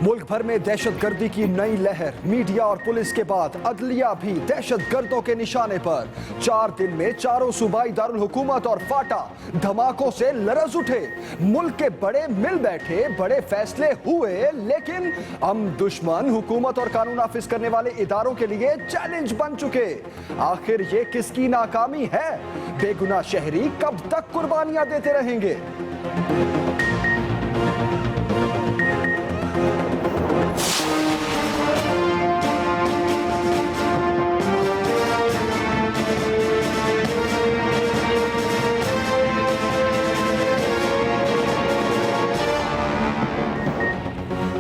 मुल्क भर में दहशतगर्दी की नई लहर। मीडिया और पुलिस के बाद अदलिया भी दहशतगर्दों के निशाने पर। 4 दिन में चारों सूबाई दारुल हुकूमत और फाटा धमाकों से लरज उठे। मुल्क के बड़े मिल बैठे, बड़े फैसले हुए, लेकिन हम दुश्मन हुकूमत और कानून नाफिज करने वाले इदारों के लिए चैलेंज बन चुके। आखिर ये किसकी नाकामी है? बेगुनाह शहरी कब तक कुर्बानियां देते रहेंगे?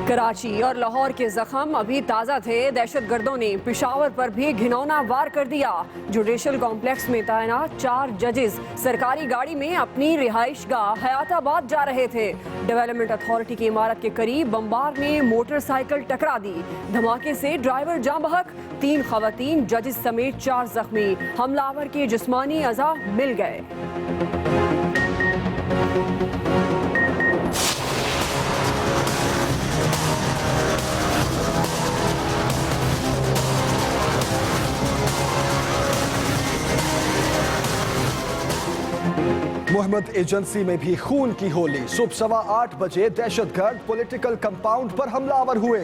कराची और लाहौर के जख्म अभी ताज़ा थे। दहशतगर्दों ने पेशावर पर भी घिनौना वार कर दिया। जुडिशल कॉम्प्लेक्स में तैनात 4 जजेस सरकारी गाड़ी में अपनी रिहाइशगाह हयाताबाद जा रहे थे। डेवलपमेंट अथॉरिटी की इमारत के करीब बमबार ने मोटरसाइकिल टकरा दी। धमाके से ड्राइवर जाँ बहक, 3 खवातीन जजेस समेत 4 जख्मी। हमलावर के जिस्मानी अज़ा मिल गए। मोहम्मद एजेंसी में भी खून की होली। सुबह 8:15 बजे दहशतगर्द पॉलिटिकल कंपाउंड पर हमलावर हुए।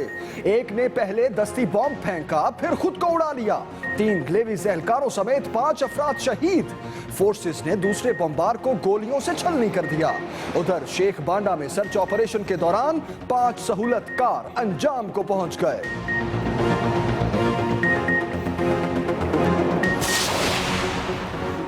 एक ने पहले दस्ती बॉम्ब फेंका, फिर खुद को उड़ा लिया। 3 लेवीज एहलकारों समेत 5 अफराद शहीद। फोर्सेस ने दूसरे बमबार को गोलियों से छलनी कर दिया। उधर शेख बांडा में सर्च ऑपरेशन के दौरान 5 सहूलतकार अंजाम को पहुंच गए।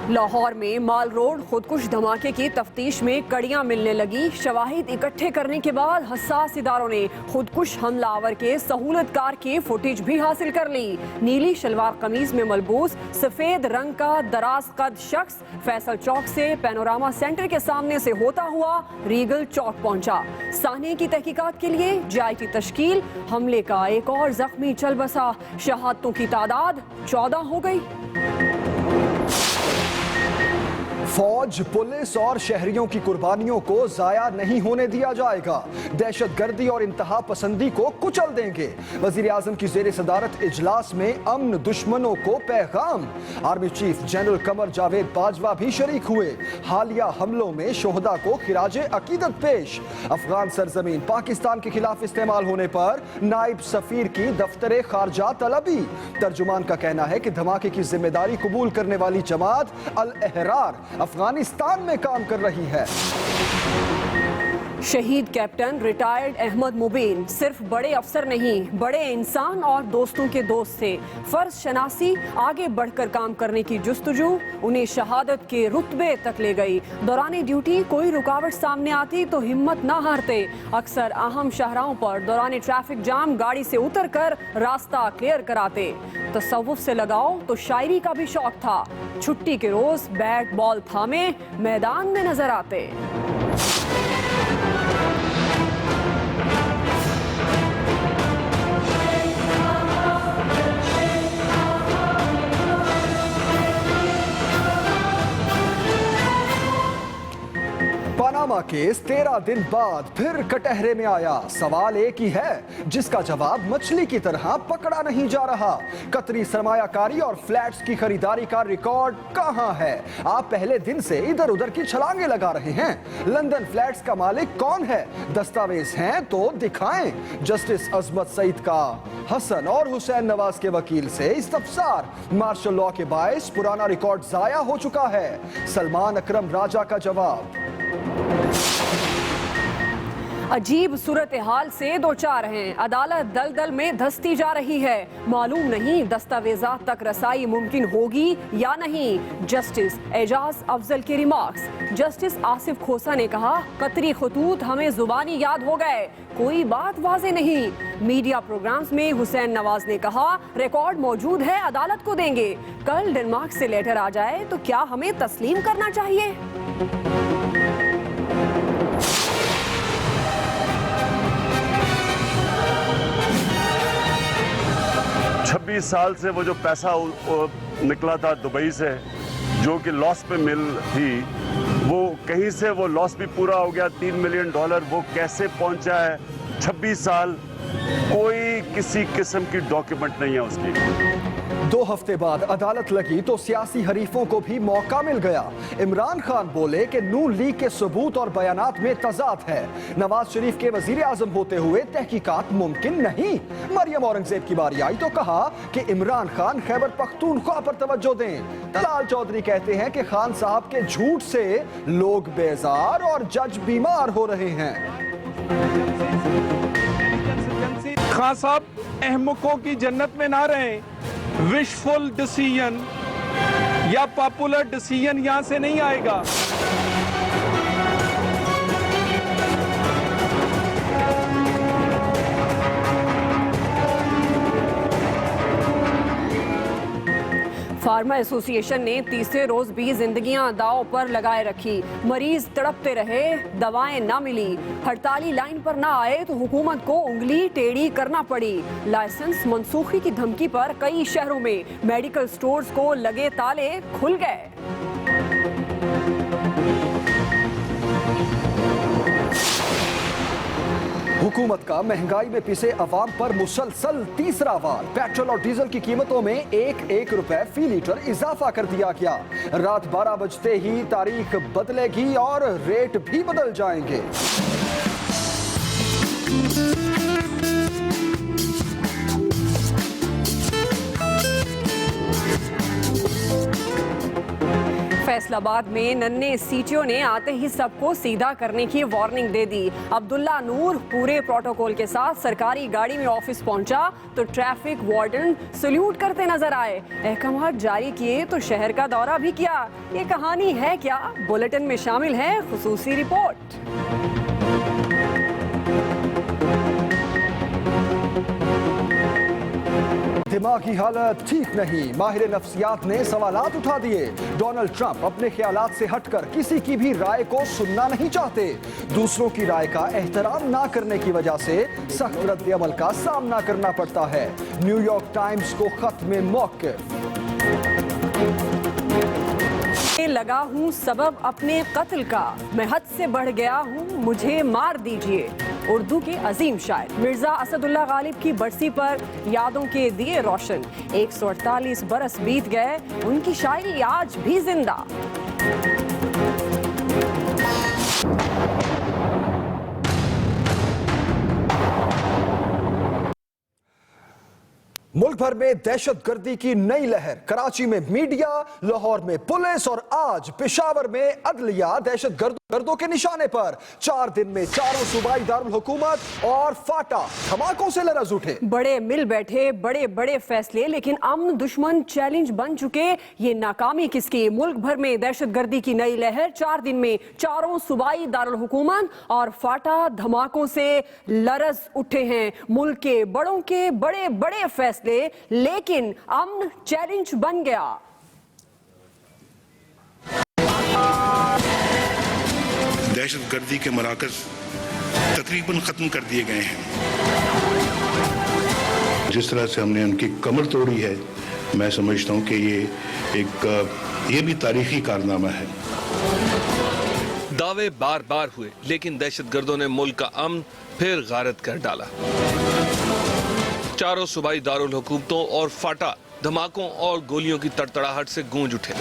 लाहौर में माल रोड खुदकुश धमाके की तफ्तीश में कड़ियां मिलने लगी। शवाहिद इकट्ठे करने के बाद हसास इदारों ने खुदकुश हमलावर के सहूलतकार की फुटेज भी हासिल कर ली। नीली शलवार कमीज में मलबूस सफेद रंग का दराज कद शख्स फैसल चौक से पैनोरामा सेंटर के सामने से होता हुआ रीगल चौक पहुंचा। साने की तहकीकात के लिए JIT तश्कील। हमले का एक और जख्मी चल बसा। शहादतों की तादाद 14 हो गई। फौज, पुलिस और शहरियों की कुर्बानियों को जाया नहीं होने दिया जाएगा। दहशतगर्दी और इंतहा पसंदी को कुचल देंगे। वजीर आजम की जेर सदारत इजलास में अमन दुश्मनों को पैगाम। Army chief general Qamar Javed Bajwa भी शरीक हुए। हालिया हमलों में शोहदा को खिराजे अकीदत पेश। अफगान सरजमीन पाकिस्तान के खिलाफ इस्तेमाल होने पर नायब सफीर की दफ्तरे खारजा तलबी। तर्जुमान का कहना है कि धमाके की जिम्मेदारी कबूल करने वाली जमात अल अहरार अफगानिस्तान में काम कर रही है। शहीद कैप्टन रिटायर्ड अहमद मुबीन सिर्फ बड़े अफसर नहीं, बड़े इंसान और दोस्तों के दोस्त थे। फर्ज शनासी, आगे बढ़कर काम करने की जुस्तजू उन्हें शहादत के रुतबे तक ले गई। दौरान ड्यूटी कोई रुकावट सामने आती तो हिम्मत ना हारते। अक्सर अहम शाहराहों पर दौरान ट्रैफिक जाम गाड़ी से उतरकर रास्ता क्लियर कराते। तसव्वुफ से लगाओ तो शायरी का भी शौक था। छुट्टी के रोज बैट बॉल थामे मैदान में नजर आते। पनामा केस 13 दिन बाद फिर कटहरे में आया। सवाल एक ही है जिसका जवाब मछली की तरह पकड़ा नहीं जा रहा। कतरी सरमायाकारी और फ्लैट्स की खरीदारी का रिकॉर्ड कहां है? आप पहले दिन से इधर उधर की छलांगे लगा रहे हैं। लंदन फ्लैट्स का मालिक कौन है? दस्तावेज हैं तो दिखाएं। जस्टिस अजमत सईद का हसन और हुसैन नवाज के वकील से इस्तफसार। मार्शल लॉ के बायस पुराना रिकॉर्ड जाया हो चुका है। सलमान अकरम राजा का जवाब। अजीब सूरत हाल से 2-4 हैं। अदालत दलदल में धंसती जा रही है। मालूम नहीं दस्तावेजात तक रसाई मुमकिन होगी या नहीं। जस्टिस एजाज अफजल के रिमार्क्स। जस्टिस आसिफ खोसा ने कहा, कतरी खतूत हमें जुबानी याद हो गए, कोई बात वाजे नहीं। मीडिया प्रोग्राम्स में हुसैन नवाज ने कहा, रिकॉर्ड मौजूद है, अदालत को देंगे। कल डेनमार्क से लेटर आ जाए तो क्या हमें तस्लीम करना चाहिए? 26 साल से वो जो पैसा निकला था दुबई से, जो कि लॉस पे मिल थी, वो कहीं से वो लॉस भी पूरा हो गया। $3 मिलियन वो कैसे पहुंचा है 26 साल कोई किसी किस्म की डॉक्यूमेंट नहीं है उसकी। 2 हफ्ते बाद अदालत लगी तो सियासी हरीफों को भी मौका मिल गया। इमरान खान बोले कि नून लीग के सबूत और बयानात में तजाद है। नवाज शरीफ के वजीर आजम होते हुए तहकीकात मुमकिन नहीं। मरियम औरंगजेब की बारी आई तो कहा कि इमरान खान खैबर पख्तूनख्वा पर तवज्जो दें। दलाल चौधरी कहते हैं कि खान साहब के झूठ से लोग बेजार और जज बीमार हो रहे हैं। खान साहब अहमकों की जन्नत में ना रहें। विशफुल डिसीजन या पॉपुलर डिसीजन यहां से नहीं आएगा। फार्मा एसोसिएशन ने तीसरे रोज भी जिंदगियां दांव पर लगाए रखी। मरीज तड़पते रहे, दवाएं ना मिली। हड़ताली लाइन पर ना आए तो हुकूमत को उंगली टेढ़ी करना पड़ी। लाइसेंस मनसूखी की धमकी पर कई शहरों में मेडिकल स्टोर्स को लगे ताले खुल गए। हुकूमत का महंगाई में पिसे अवाम पर मुसलसल तीसरा वार। पेट्रोल और डीजल की कीमतों में 1 रुपए फी लीटर इजाफा कर दिया गया। रात 12 बजते ही तारीख बदलेगी और रेट भी बदल जाएंगे। फैसलाबाद में नन्हे सीटीओ ने आते ही सबको सीधा करने की वार्निंग दे दी। अब्दुल्ला नूर पूरे प्रोटोकॉल के साथ सरकारी गाड़ी में ऑफिस पहुंचा तो ट्रैफिक वार्डन सल्यूट करते नजर आए। अहकाम जारी किए तो शहर का दौरा भी किया। ये कहानी है क्या? बुलेटिन में शामिल है खुसूसी रिपोर्ट। दिमागी हालत ठीक नहीं, माहिर नफ्सियात ने सवालात उठा दिए। डोनाल्ड ट्रंप अपने ख्यालात से हटकर किसी की भी राय को सुनना नहीं चाहते। दूसरों की राय का एहतराम ना करने की वजह से सख्त रद्द अमल का सामना करना पड़ता है। न्यूयॉर्क टाइम्स को खत में मौक़िफ़। लगा हूँ सबब अपने कत्ल का, मैं हद से बढ़ गया हूँ, मुझे मार दीजिए। उर्दू के अजीम शायर मिर्जा असदुल्ला गालिब की बरसी पर यादों के दिए रोशन। 148 बरस बीत गए, उनकी शायरी आज भी जिंदा। मुल्क भर में दहशतगर्दी की नई लहर। कराची में मीडिया, लाहौर में पुलिस और आज पेशावर में अदलिया दहशतगर्दों के निशाने पर। 4 दिन में चारों सूबाई दारुल हुकूमत और फाटा धमाकों से लरज़ उठे। बड़े मिल बैठे, बड़े बड़े फैसले, लेकिन अमन दुश्मन चैलेंज बन चुके। ये नाकामी किसकी? मुल्क भर में दहशतगर्दी की नई लहर। 4 दिन में चारों सूबाई दारुल हुकूमत और फाटा धमाकों से लरज़ उठे हैं। मुल्क के बड़ों के बड़े बड़े फैसले, लेकिन अमन चैलेंज बन गया। दहशतगर्दी के मराकज़ तकरीबन ख़त्म कर दिए गए हैं। जिस तरह से हमने उनकी कमर तोड़ी है, मैं समझता हूं कि ये भी तारीखी कारनामा है। दावे बार बार हुए, लेकिन दहशतगर्दों ने मुल्क का अमन फिर गारत कर डाला। चारों सूबाई दारुल हुकूमतों और फाटा धमाकों और गोलियों की तड़तड़ाहट से गूंज उठे।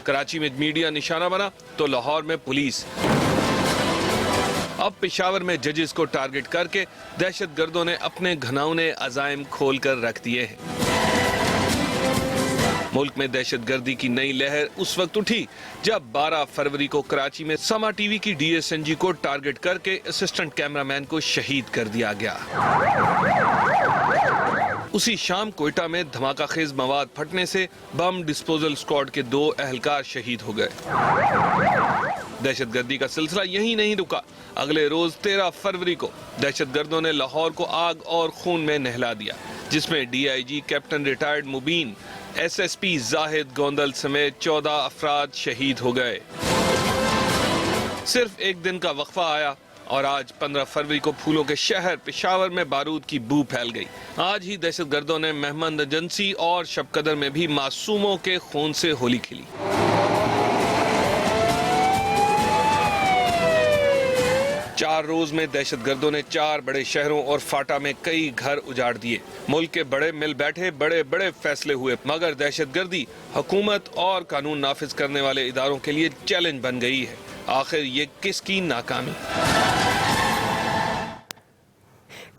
कराची में मीडिया निशाना बना तो लाहौर में पुलिस। अब पेशावर में जजेस को टारगेट करके दहशतगर्दों ने अपने घिनौने अज़ाइम खोलकर रख दिए हैं। मुल्क में दहशतगर्दी की नई लहर उस वक्त उठी जब 12 फरवरी को कराची में समा टीवी की डीएसएनजी को टारगेट करके असिस्टेंट कैमरामैन को शहीद कर दिया गया। उसी शाम कोयटा में धमाकाखेज मवाद फटने से बम डिस्पोजल स्क्वाड के 2 एहलकार शहीद हो गए। दहशतगर्दी का सिलसिला यहीं नहीं रुका। अगले रोज 13 फरवरी को दहशतगर्दों ने लाहौर को आग और खून में नहला दिया, जिसमें डीआईजी कैप्टन रिटायर्ड मुबीन, एसएसपी जाहिद गोंदल समेत 14 अफराद शहीद हो गए। सिर्फ एक दिन का वक्फा आया और आज 15 फरवरी को फूलों के शहर पेशावर में बारूद की बू फैल गई। आज ही दहशतगर्दों ने मेहमान एजेंसी और शबकदर में भी मासूमों के खून से होली खेली। 4 रोज में दहशतगर्दों ने 4 बड़े शहरों और फाटा में कई घर उजाड़ दिए। मुल्क के बड़े मिल बैठे, बड़े बड़े फैसले हुए, मगर दहशतगर्दी हुकूमत और कानून नाफिज करने वाले इदारों के लिए चैलेंज बन गई है। आखिर ये किसकी नाकामी?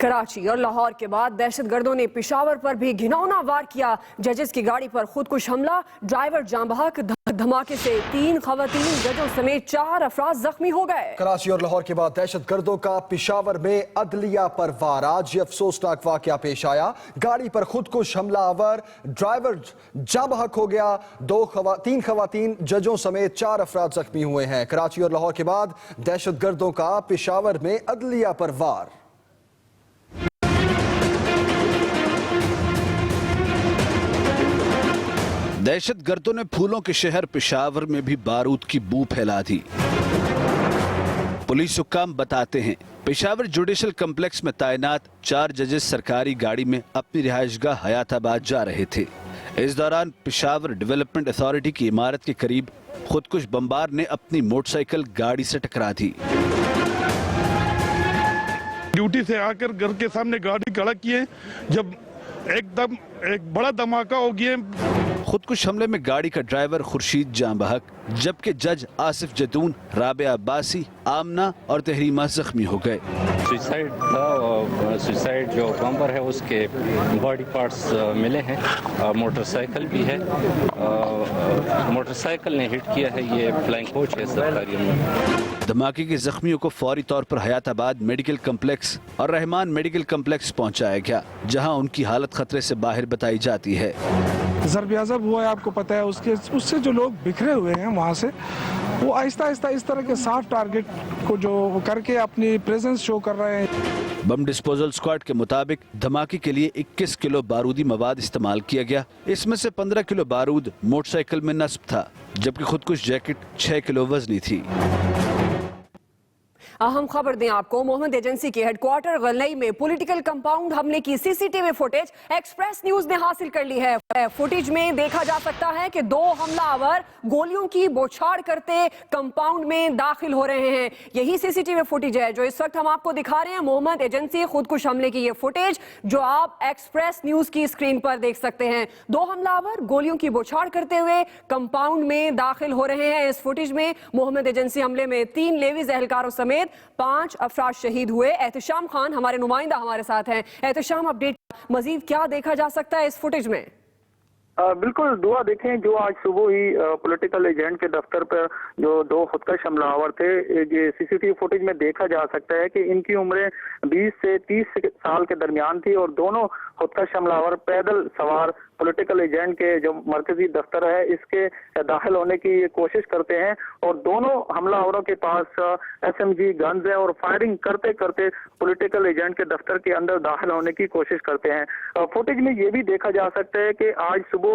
कराची और लाहौर के बाद दहशतगर्दों ने पेशावर पर भी घिनौना वार किया। जजेस की गाड़ी पर खुदकुश हमला, ड्राइवर जान बहक। धमाके से 3 खवातीन जजों समेत 4 अफराद जख्मी हो गए। कराची और लाहौर के बाद दहशतगर्दों का पेशावर में अदलिया पर वार। आज ये अफसोसनाक वाकया पेश आया। गाड़ी पर खुदकुश हमलावर, ड्राइवर जान बहक हो गया। 3 खवातीन जजों समेत 4 अफराद जख्मी हुए हैं। कराची और लाहौर के बाद दहशतगर्दों का पेशावर में अदलिया पर वार। दहशतगर्दों ने फूलों के शहर पेशावर में भी बारूद की बू फैला दी। पुलिस हुक्काम बताते हैं पेशावर जुडिशल कम्प्लेक्स में तैनात 4 जजेस सरकारी गाड़ी में अपनी रिहायशगाह हयाताबाद जा रहे थे। इस दौरान पेशावर डेवलपमेंट अथॉरिटी की इमारत के करीब खुदकुश बमबार ने अपनी मोटरसाइकिल गाड़ी से टकरा दी। ड्यूटी से आकर घर के सामने गाड़ी खड़ा किए, जब एकदम एक बड़ा धमाका हो गया। खुदकुश हमले में गाड़ी का ड्राइवर खुर्शीद जान बहक, जबकि जज आसिफ जैतून, राबिया अब्बासी, आमना और तहरीमा जख्मी हो गए। सुसाइड था और सुसाइड जो बम्पर है उसके बॉडी पार्ट्स मिले हैं। मोटरसाइकिल भी है। मोटरसाइकिल ने हिट किया है। ये फ्लाइंग कोच है सरकारी में। धमाके के जख्मियों को फौरी तौर पर हयाताबाद मेडिकल कम्प्लेक्स और रहमान मेडिकल कम्प्लेक्स पहुंचाया गया, जहां उनकी हालत खतरे से बाहर बताई जाती है। ज़रब हुआ है, आपको पता है। उससे जो लोग बिखरे हुए हैं वहाँ से, वो आहिस्ता आहिस्ता इस तरह के सॉफ्ट टारगेट को जो करके अपनी प्रेजेंस शो कर रहे हैं। बम डिस्पोजल स्क्वाड के मुताबिक धमाके के लिए 21 किलो बारूदी मवाद इस्तेमाल किया गया। इसमें से 15 किलो बारूद मोटरसाइकिल में नस्ब था, जबकि खुदकुश जैकेट 6 किलो वजनी थी। अहम खबर दें आपको, मोहम्मद एजेंसी के हेडक्वार्टर गलनई में पॉलिटिकल कंपाउंड हमले की सीसीटीवी फुटेज एक्सप्रेस न्यूज ने हासिल कर ली है। फुटेज में देखा जा सकता है कि 2 हमलावर गोलियों की बौछार करते कंपाउंड में दाखिल हो रहे हैं। यही सीसीटीवी फुटेज है जो इस वक्त हम आपको दिखा रहे हैं। मोहम्मद एजेंसी खुदकुश हमले की ये फुटेज जो आप एक्सप्रेस न्यूज की स्क्रीन पर देख सकते हैं। 2 हमलावर गोलियों की बौछार करते हुए कंपाउंड में दाखिल हो रहे हैं। इस फुटेज में मोहम्मद एजेंसी हमले में 3 लेवीज एहलकारों समेत 5 अफराद शहीद हुए। एहतशाम खान हमारे नुमाइंदा हमारे साथ हैं। एहतशाम, अपडेट मजीद क्या देखा जा सकता है इस फुटेज में? बिल्कुल दुआ देखें, जो आज सुबह ही पॉलिटिकल एजेंट के दफ्तर पर जो 2 खुदकश हमलावर थे, ये सीसीटीवी फुटेज में देखा जा सकता है कि इनकी उम्रें 20 से 30 साल के दरमियान थी और दोनों खुदकश हमलावर पैदल सवार पॉलिटिकल एजेंट के जो मरकजी दफ्तर है इसके दाखिल होने की कोशिश करते हैं और दोनों हमलावरों के पास SMG गन्स है और फायरिंग करते करते पॉलिटिकल एजेंट के दफ्तर के अंदर दाखिल होने की कोशिश करते हैं। फुटेज में ये भी देखा जा सकता है कि आज सुबह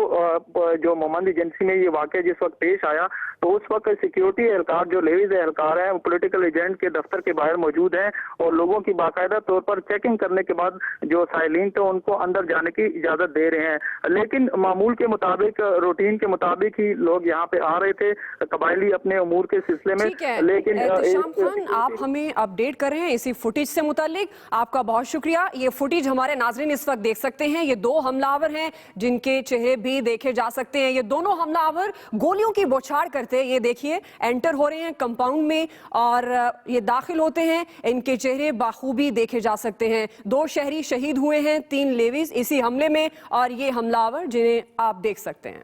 जो मोहम्मद एजेंसी में ये वाकया जिस वक्त पेश आया तो उस वक्त सिक्योरिटी एहलकार जो लेवीज एहलकार हैं वो पॉलिटिकल एजेंट के दफ्तर के बाहर मौजूद हैं और लोगों की बाकायदा तौर पर चेकिंग करने के बाद जो साइलिन थे उनको अंदर जाने की इजाजत दे रहे हैं। लेकिन मामूल के मुताबिक, रूटीन के मुताबिक ही लोग यहाँ पे आ रहे थे कबायली अपने उमूर के सिलसिले में। लेकिन एहतशाम खान, आप हमें अपडेट कर रहे हैं इसी फुटेज से मुतालिक, आपका बहुत शुक्रिया। ये फुटेज हमारे नाजरीन इस वक्त देख सकते हैं। ये 2 हमलावर हैं जिनके चेहरे भी देखे जा सकते हैं। ये दोनों हमलावर गोलियों की बौछार करते, ये देखिए, एंटर हो रहे हैं कंपाउंड में और ये दाखिल होते हैं। इनके चेहरे बाखूबी देखे जा सकते हैं। 2 शहरी शहीद हुए हैं, 3 लेवीज इसी हमले में और ये हमलावर जिन्हें आप देख सकते हैं।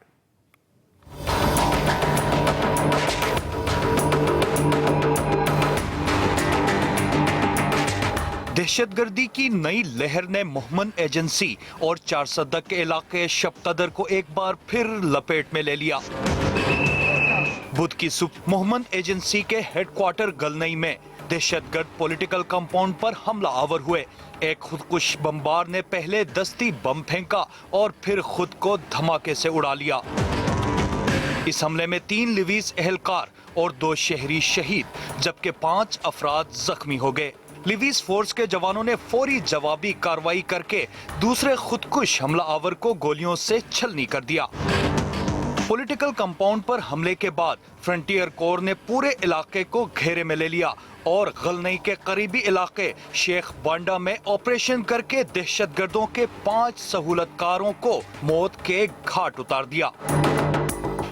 दहशतगर्दी की नई लहर ने मोहम्मद एजेंसी और 4 सदक के इलाके शब-कदर को एक बार फिर लपेट में ले लिया। बुध की सुबह मोहम्मद एजेंसी के हेडक्वार्टर गलनई में दहशतगर्द पॉलिटिकल कंपाउंड पर हमला आवर हुए। एक खुदकुश बमबार ने पहले दस्ती बम फेंका और फिर खुद को धमाके से उड़ा लिया। इस हमले में 3 लिवीज एहलकार और 2 शहरी शहीद जबकि 5 अफराद जख्मी हो गए। लिवीज फोर्स के जवानों ने फौरी जवाबी कार्रवाई करके दूसरे खुदकुश हमला आवर को गोलियों से छलनी कर दिया। पॉलिटिकल कंपाउंड पर हमले के बाद फ्रंटियर कोर ने पूरे इलाके को घेरे में ले लिया और गलनई के करीबी इलाके शेख बांडा में ऑपरेशन करके दहशतगर्दों के 5 सहूलतकारों को मौत के घाट उतार दिया।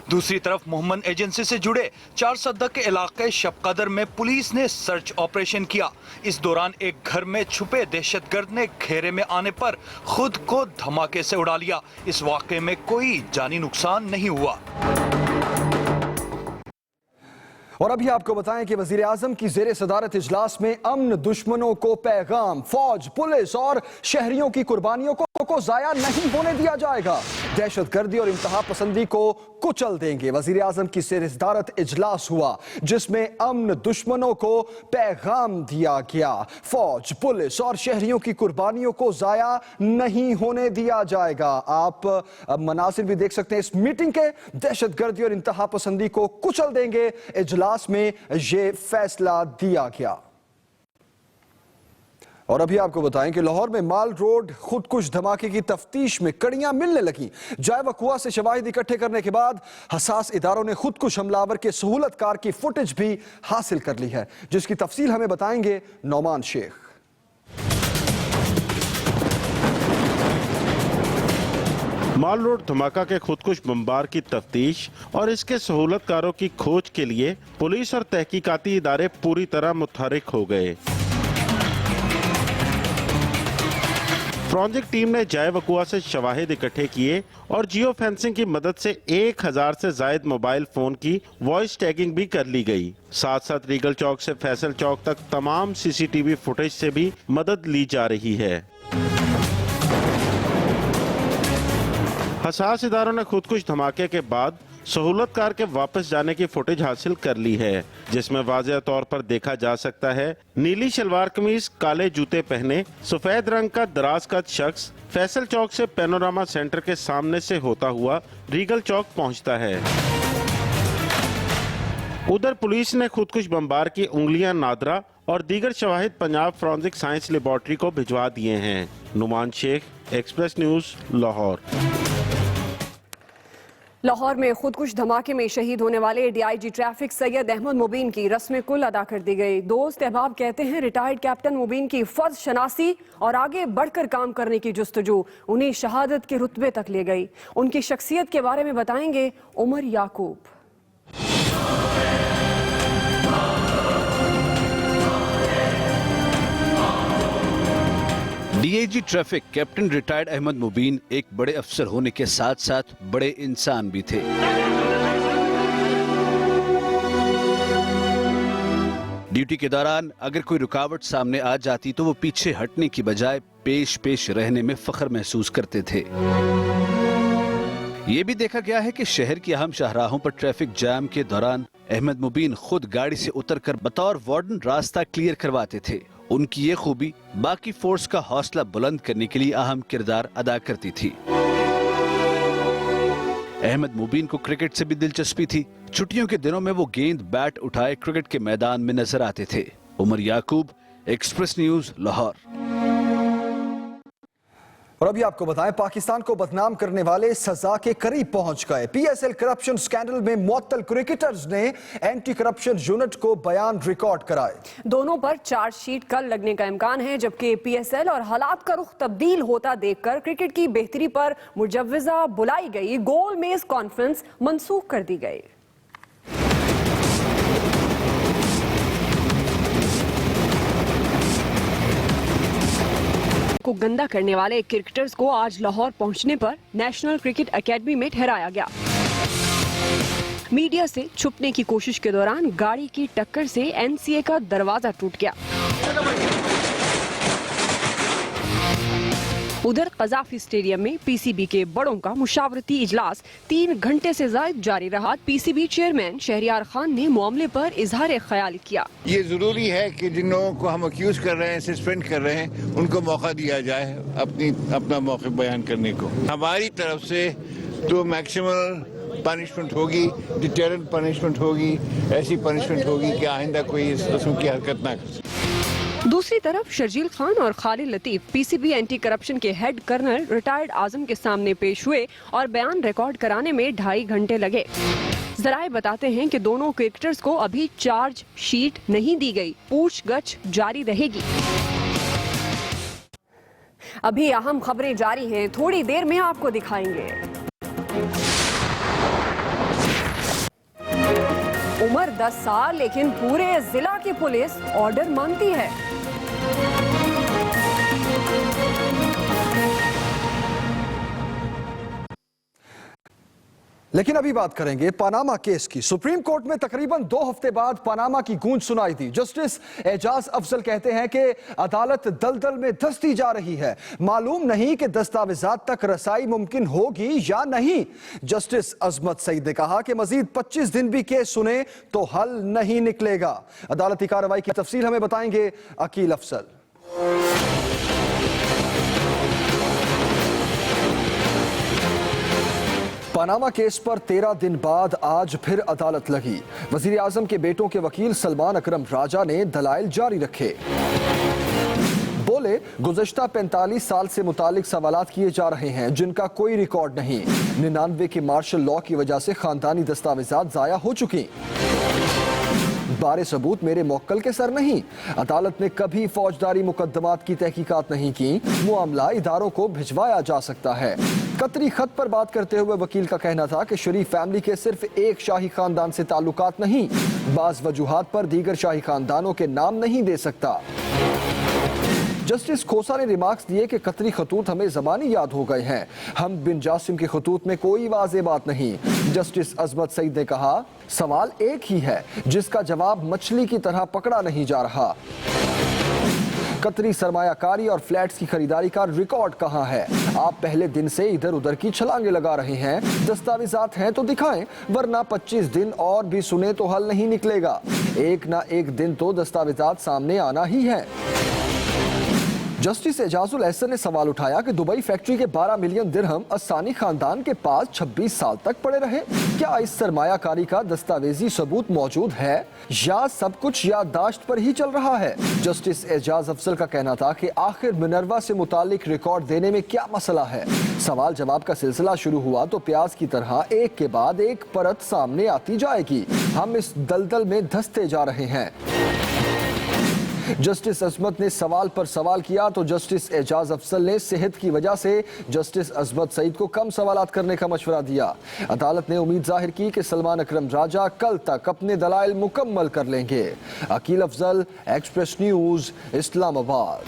दूसरी तरफ मोहम्मद एजेंसी से जुड़े 4 सद्दा के इलाके शबकदर में पुलिस ने सर्च ऑपरेशन किया। इस दौरान एक घर में छुपे दहशतगर्द ने घेरे में आने पर खुद को धमाके से उड़ा लिया। इस वाक़े में कोई जानी नुकसान नहीं हुआ। और अभी आपको बताएं कि वजीर आजम की जेर सदारत इजलास में अमन दुश्मनों को पैगाम, फौज, पुलिस और शहरियों की कुर्बानियों को जाया नहीं होने दिया जाएगा। दहशतगर्दी और इंतहा पसंदी को कुचल देंगे। वजीर आजम की जेर सदारत इजलास हुआ जिसमें अमन दुश्मनों को पैगाम दिया गया। फौज, पुलिस और शहरियों की कुर्बानियों को जाया नहीं होने दिया जाएगा। आप मनासिर भी देख सकते हैं इस मीटिंग के। दहशतगर्दी और इंतहा पसंदी को कुचल देंगे, इजलास में यह फैसला दिया गया। और अभी आपको बताएं कि लाहौर में माल रोड खुदकुश धमाके की तफ्तीश में कड़ियां मिलने लगी। जाए वकुआ से शवाहिद इकट्ठे करने के बाद हसास इदारों ने खुदकुश हमलावर के सहूलतकार की फुटेज भी हासिल कर ली है, जिसकी तफसील हमें बताएंगे नौमान शेख। माल रोड धमाका के खुदकुश बमबार की तफ्तीश और इसके सहूलतकारों की खोज के लिए पुलिस और तहकीकाती इदारे पूरी तरह मुतहरिक हो गए। फोरेंसिक टीम ने जाए वकुआ से शवाहिद इकट्ठे किए और जियो फेंसिंग की मदद से 1000 से जायद मोबाइल फोन की वॉइस टैगिंग भी कर ली गई। साथ साथ रीगल चौक से फैसल चौक तक तमाम सीसीटीवी फुटेज से भी मदद ली जा रही है। हसास इदारों ने खुदकुश धमाके के बाद सहूलतकार के वापस जाने की फुटेज हासिल कर ली है, जिसमें वाज़ेह तौर पर देखा जा सकता है नीली शलवार कमीज, काले जूते पहने, सफेद रंग का दराज कद शख्स फैसल चौक से पैनोरामा सेंटर के सामने से होता हुआ रीगल चौक पहुंचता है। उधर पुलिस ने खुदकुश बमबार की उंगलियां नादरा और दीगर शवाहिद पंजाब फोरेंसिक साइंस लेबोरेटरी को भिजवा दिए हैं। Numan Sheikh, Express News, Lahore. लाहौर में खुदकुश धमाके में शहीद होने वाले डीआईजी ट्रैफिक सैयद अहमद मुबीन की रस्म कुल अदा कर दी गई। दोस्त अहबाब कहते हैं रिटायर्ड कैप्टन मुबीन की फर्ज शनासी और आगे बढ़कर काम करने की जुस्तजू उन्हें शहादत के रुतबे तक ले गई। उनकी शख्सियत के बारे में बताएंगे Umar Yaqoob. DIG traffic captain retired Ahmed Mubeen एक बड़े अफसर होने के साथ साथ बड़े इंसान भी थे। ड्यूटी के दौरान अगर कोई रुकावट सामने आ जाती तो वो पीछे हटने की बजाय पेश रहने में फख्र महसूस करते थे। ये भी देखा गया है कि शहर की अहम शाहराहों पर ट्रैफिक जाम के दौरान अहमद मुबीन खुद गाड़ी से उतरकर बतौर वार्डन रास्ता क्लियर करवाते थे। उनकी ये खूबी बाकी फोर्स का हौसला बुलंद करने के लिए अहम किरदार अदा करती थी। अहमद मुबीन को क्रिकेट से भी दिलचस्पी थी। छुट्टियों के दिनों में वो गेंद बैट उठाए क्रिकेट के मैदान में नजर आते थे। उमर याकूब, एक्सप्रेस न्यूज, लाहौर। और अभी आपको बताएं, पाकिस्तान को बदनाम करने वाले सजा के करीब पहुंच गए। पीएसएल करप्शन स्कैंडल में मुअत्तल क्रिकेटर्स ने एंटी करप्शन यूनिट को बयान रिकॉर्ड कराए। दोनों पर चार्जशीट कल लगने का इम्कान है, जबकि पीएसएल और हालात का रुख तब्दील होता देखकर क्रिकेट की बेहतरी पर मुजव्वजा बुलाई गई गोल मेज कॉन्फ्रेंस मंसूख कर दी गई। को गंदा करने वाले क्रिकेटर्स को आज लाहौर पहुंचने पर नेशनल क्रिकेट एकेडमी में ठहराया गया। मीडिया से छुपने की कोशिश के दौरान गाड़ी की टक्कर से एनसीए का दरवाजा टूट गया। उधर कजाफी स्टेडियम में पीसीबी के बड़ों का मुशावरती इजलास 3 घंटे से ज्यादा जारी रहा। पीसीबी चेयरमैन शहरियार खान ने मामले पर इजहार ख्याल किया। ये जरूरी है कि जिन लोगों को हम अक्यूज कर रहे हैं, सस्पेंड कर रहे हैं, उनको मौका दिया जाए अपना मौका बयान करने को। हमारी तरफ से तो मैक्सिमम पनिशमेंट होगी, डिटेरेंट पनिशमेंट होगी, ऐसी पनिशमेंट होगी कि आइंदा कोई इस किस्म की हरकत ना कर। दूसरी तरफ शर्जील खान और Khalid Latif PCB anti corruption के हेड कर्नल रिटायर्ड आजम के सामने पेश हुए और बयान रिकॉर्ड कराने में 2.5 घंटे लगे। जराए बताते हैं कि दोनों क्रिकेटर्स को अभी चार्ज शीट नहीं दी गई, पूछगछ जारी रहेगी। अभी अहम खबरें जारी हैं, थोड़ी देर में आपको दिखाएंगे। उम्र 10 साल, लेकिन पूरे जिला की पुलिस ऑर्डर मांगती है। लेकिन अभी बात करेंगे पनामा केस की। सुप्रीम कोर्ट में तकरीबन 2 हफ्ते बाद पनामा की गूंज सुनाई दी। जस्टिस एजाज अफजल कहते हैं कि अदालत दलदल में धंसती जा रही है, मालूम नहीं कि दस्तावेजात तक रसाई मुमकिन होगी या नहीं। जस्टिस अजमत सईद ने कहा कि मजीद 25 दिन भी केस सुने तो हल नहीं निकलेगा। अदालती कार्रवाई की तफसील हमें बताएंगे अकील अफजल। पनामा केस पर 13 दिन बाद आज फिर अदालत लगी। वजीर आजम के बेटों के वकील सलमान अकरम राजा ने दलाइल जारी रखे। बोले, गुज़श्ता 45 साल से मुतालिक सवालात किए जा रहे हैं जिनका कोई रिकॉर्ड नहीं। 99 के मार्शल लॉ की वजह से खानदानी दस्तावेजात जाया हो चुकी। बारे सबूत मेरे मौक्कल के सर नहीं। अदालत ने कभी फौजदारी मुकदमात की तहकीकात नहीं की। मामला इदारों को भिजवाया जा सकता है। कतरी खत पर बात करते हुए वकील का कहना था कि शरीफ फैमिली के सिर्फ एक शाही खानदान से ताल्लुकात नहीं, बाज वजूहात पर दीगर शाही खानदानों के नाम नहीं दे सकता। जस्टिस खोसा ने रिमार्क्स दिए कि कतरी खतूत हमें ज़मानी याद हो गए हैं, हम बिन जासिम के खतूत में कोई वाज़े बात नहीं। जस्टिस अजमत सईद ने कहा, सवाल एक ही है जिसका जवाब मछली की तरह पकड़ा नहीं जा रहा। कतरी सरमायाकारी और फ्लैट्स की खरीदारी का रिकॉर्ड कहां है? आप पहले दिन से इधर उधर की छलांगे लगा रहे हैं। दस्तावेजात हैं तो दिखाएं, वरना 25 दिन और भी सुने तो हल नहीं निकलेगा। एक ना एक दिन तो दस्तावेजात सामने आना ही है। जस्टिस एजाजुल एहसन ने सवाल उठाया कि दुबई फैक्ट्री के 12 मिलियन दिरहम असानी खानदान के पास 26 साल तक पड़े रहे। क्या इस सरमायाकारी का दस्तावेजी सबूत मौजूद है या सब कुछ याददाश्त पर ही चल रहा है? जस्टिस एजाज अफजल का कहना था कि आखिर मिनर्वा से मुतालिक रिकॉर्ड देने में क्या मसला है। सवाल जवाब का सिलसिला शुरू हुआ तो प्याज की तरह एक के बाद एक परत सामने आती जाएगी। हम इस दलदल में धंसते जा रहे हैं। जस्टिस अजमत ने सवाल पर सवाल किया तो जस्टिस एजाज अफजल ने सेहत की वजह से जस्टिस अजमत सईद को कम सवालात करने का मशवरा दिया। अदालत ने उम्मीद जाहिर की कि सलमान अकरम राजा कल तक अपने दलाइल मुकम्मल कर लेंगे। Aqeel Afzal, Express News, Islamabad.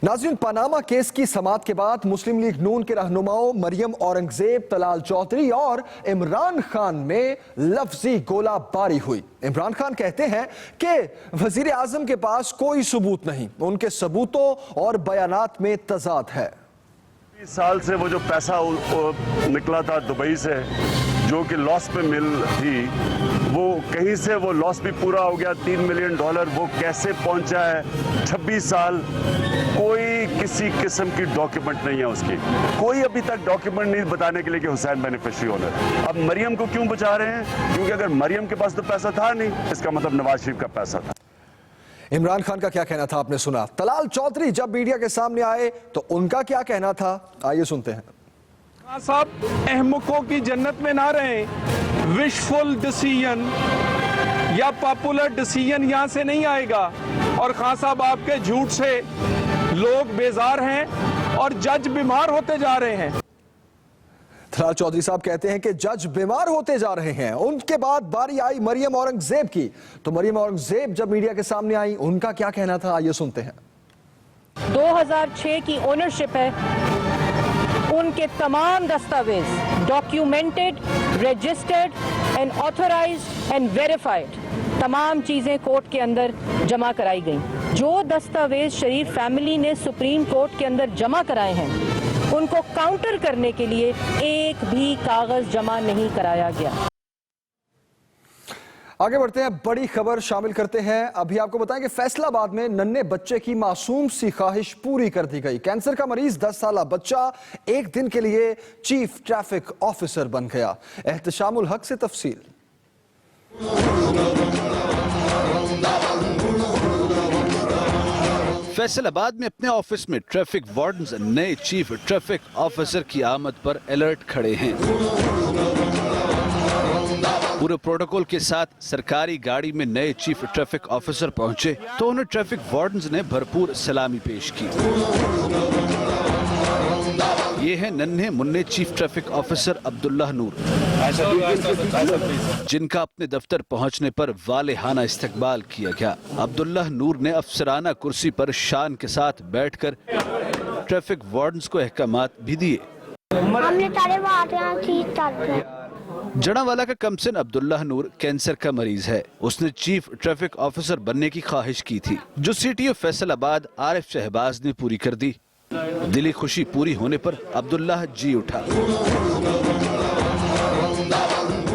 नाज़रीन, पनामा केस की समाअत के बाद मुस्लिम लीग नून के रहनुमाओं मरियम औरंगजेब, तलाल चौधरी और इमरान खान में लफ्जी गोलाबारी हुई। इमरान खान कहते हैं कि वजीर आजम के पास कोई सबूत नहीं, उनके सबूतों और बयानात में तजाद है। 20 साल से वो जो पैसा निकला था दुबई से, जो कि लॉस पे मिल थी, वो कहीं से वो लॉस भी पूरा हो गया। $3 मिलियन वो कैसे पहुंचा है? 26 साल कोई किसी किस्म की डॉक्यूमेंट नहीं है उसकी। कोई अभी तक डॉक्यूमेंट नहीं बताने के लिए कि हुसैन बेनिफिशियरी ओनर। अब मरियम को क्यों बचा रहे हैं? क्योंकि अगर मरियम के पास तो पैसा था नहीं, इसका मतलब नवाज शरीफ का पैसा था। इमरान खान का क्या कहना था आपने सुना। तलाल चौधरी जब मीडिया के सामने आए तो उनका क्या कहना था, आइए सुनते हैं। खान साहब अहमकों की जन्नत में ना रहें। विशफुल डिसीजन या पॉपुलर डिसीजन यहाँ से नहीं आएगा। और खान साहब आपके झूठ से लोग बेजार हैं और जज बीमार होते जा रहे हैं। तलाल चौधरी साहब कहते हैं कि जज बीमार होते जा रहे हैं। उनके बाद बारी आई मरियम औरंगजेब की, तो मरियम औरंगजेब जब मीडिया के सामने आई, उनका क्या कहना था, आइए सुनते हैं। 2006 की ओनरशिप है, उनके तमाम दस्तावेज documented, registered and authorised and verified, तमाम चीजें कोर्ट के अंदर जमा कराई गई। जो दस्तावेज शरीफ फैमिली ने सुप्रीम कोर्ट के अंदर जमा कराए हैं, उनको काउंटर करने के लिए एक भी कागज जमा नहीं कराया गया। आगे बढ़ते हैं, बड़ी खबर शामिल करते हैं। अभी आपको बताएं कि फैसलाबाद में नन्हे बच्चे की मासूम सी ख्वाहिश पूरी कर दी गई। कैंसर का मरीज 10 साल बच्चा एक दिन के लिए चीफ ट्रैफिक ऑफिसर बन गया। एहतशामुल हक से तफसील। फैसलाबाद में अपने ऑफिस में ट्रैफिक वार्डन्स नए चीफ ट्रैफिक ऑफिसर की आमद पर अलर्ट खड़े हैं। पूरे प्रोटोकॉल के साथ सरकारी गाड़ी में नए चीफ ट्रैफिक ऑफिसर पहुंचे तो उन्हें ट्रैफिक वार्डन्स ने भरपूर सलामी पेश की। ये है नन्हे मुन्ने चीफ ट्रैफिक ऑफिसर अब्दुल्लाह नूर, जिनका अपने दफ्तर पहुंचने पर वालेहाना इस्तकबाल किया गया। अब्दुल्लाह नूर ने अफसराना कुर्सी पर शान के साथ बैठकर ट्रैफिक वार्डन्स को अहकामात भी दिए। जड़ावाला का कमसिन अब्दुल्लाह नूर कैंसर का मरीज है। उसने चीफ ट्रैफिक ऑफिसर बनने की ख्वाहिश की थी, जो सीटीओ फैसलाबाद आरिफ शहबाज ने पूरी कर दी। दिली खुशी पूरी होने पर अब्दुल्लाह जी उठा।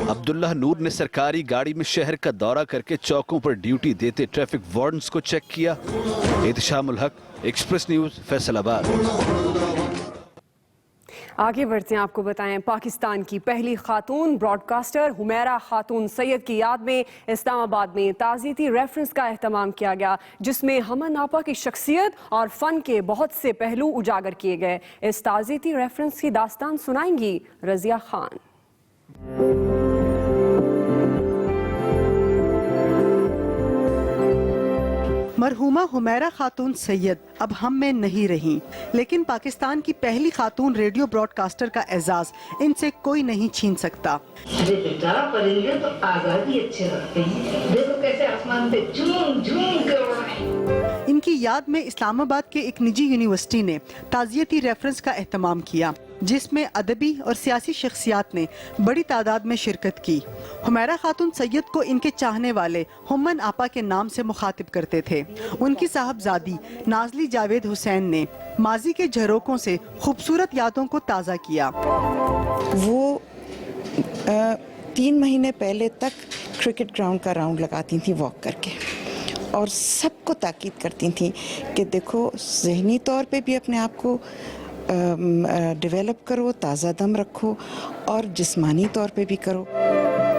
अब्दुल्लाह नूर ने सरकारी गाड़ी में शहर का दौरा करके चौकों पर ड्यूटी देते ट्रैफिक वार्डन्स को चेक किया। एहतिशामुल हक, एक्सप्रेस न्यूज, फैसलाबाद। आगे बढ़ते हैं, आपको बताएं पाकिस्तान की पहली खातून ब्रॉडकास्टर हुमैरा खातून सैयद की याद में इस्लामाबाद में ताज़ियती रेफरेंस का एहतमाम किया गया, जिसमें हमन आपा की शख्सियत और फन के बहुत से पहलू उजागर किए गए। इस ताज़ियती रेफरेंस की दास्तान सुनाएंगी रजिया खान। मरहूमा हुमैरा खातून सैयद अब हम में नहीं रही, लेकिन पाकिस्तान की पहली खातून रेडियो ब्रॉडकास्टर का एजाज इनसे कोई नहीं छीन सकता। अरे बेटा, परिंदे तो आजादी अच्छे रखते हैं, देखो कैसे आसमान पे झूम झूम के उड़ रहे हैं। इनकी याद में इस्लामाबाद के एक निजी यूनिवर्सिटी ने ताज़ियती रेफरेंस का एहतमाम किया, जिसमें अदबी और सियासी शख्सियात ने बड़ी तादाद में शिरकत की। हुमैरा खातून सैयद को इनके चाहने वाले हुम्मन आपा के नाम से मुखातिब करते थे। उनकी साहबजादी नाजली जावेद हुसैन ने माजी के झरोकों से खूबसूरत यादों को ताज़ा किया। वो 3 महीने पहले तक क्रिकेट ग्राउंड का राउंड लगाती थी वॉक करके, और सबको ताकीद करती थी कि देखो ज़हनी तौर पे भी अपने आप को डेवलप करो, ताज़ा दम रखो, और जिस्मानी तौर पे भी करो।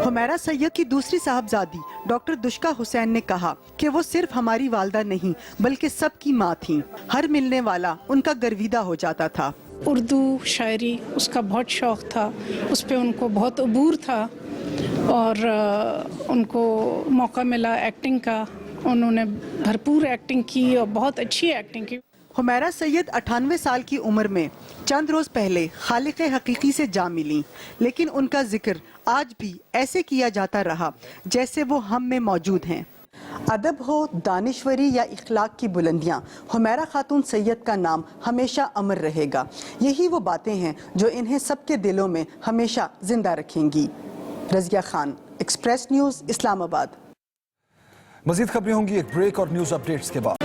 हुमैरा सैयद की दूसरी साहबजादी डॉक्टर दुष्का हुसैन ने कहा कि वो सिर्फ हमारी वालदा नहीं बल्कि सबकी माँ थी। हर मिलने वाला उनका गर्विदा हो जाता था। उर्दू शायरी उसका बहुत शौक़ था, उस पर उनको बहुत अबूर था, और उनको मौका मिला एक्टिंग का, उन्होंने भरपूर एक्टिंग की और बहुत अच्छी एक्टिंग की। हुमैरा सैयद 98 साल की उम्र में चंद रोज पहले खालिक हकीकी से जा मिली, लेकिन उनका जिक्र आज भी ऐसे किया जाता रहा जैसे वो हम में मौजूद हैं। अदब हो, दानिश्वरी या इखलाक की बुलंदियाँ, हुमैरा खातून सैयद का नाम हमेशा अमर रहेगा। यही वो बातें हैं जो इन्हें सबके दिलों में हमेशा जिंदा रखेंगी। Razia Khan, Express News, Islamabad. मजीद खबरें होंगी एक ब्रेक और न्यूज अपडेट्स के बाद।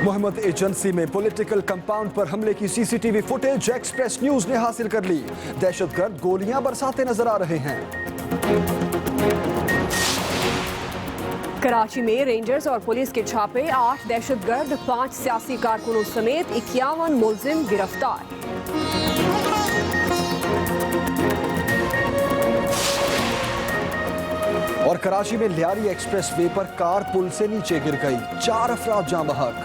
मोहम्मद एजेंसी में पॉलिटिकल कंपाउंड पर हमले की सीसीटीवी फुटेज एक्सप्रेस न्यूज ने हासिल कर ली। दहशतगर्द गोलियां बरसाते नजर आ रहे हैं। कराची में रेंजर्स और पुलिस के छापे, 8 दहशतगर्द, 5 सियासी कारकुनों समेत 51 मुलजिम गिरफ्तार। और कराची में लियारी एक्सप्रेस वे पर कार पुल से नीचे गिर गई, 4 अफराद जाँ बहक।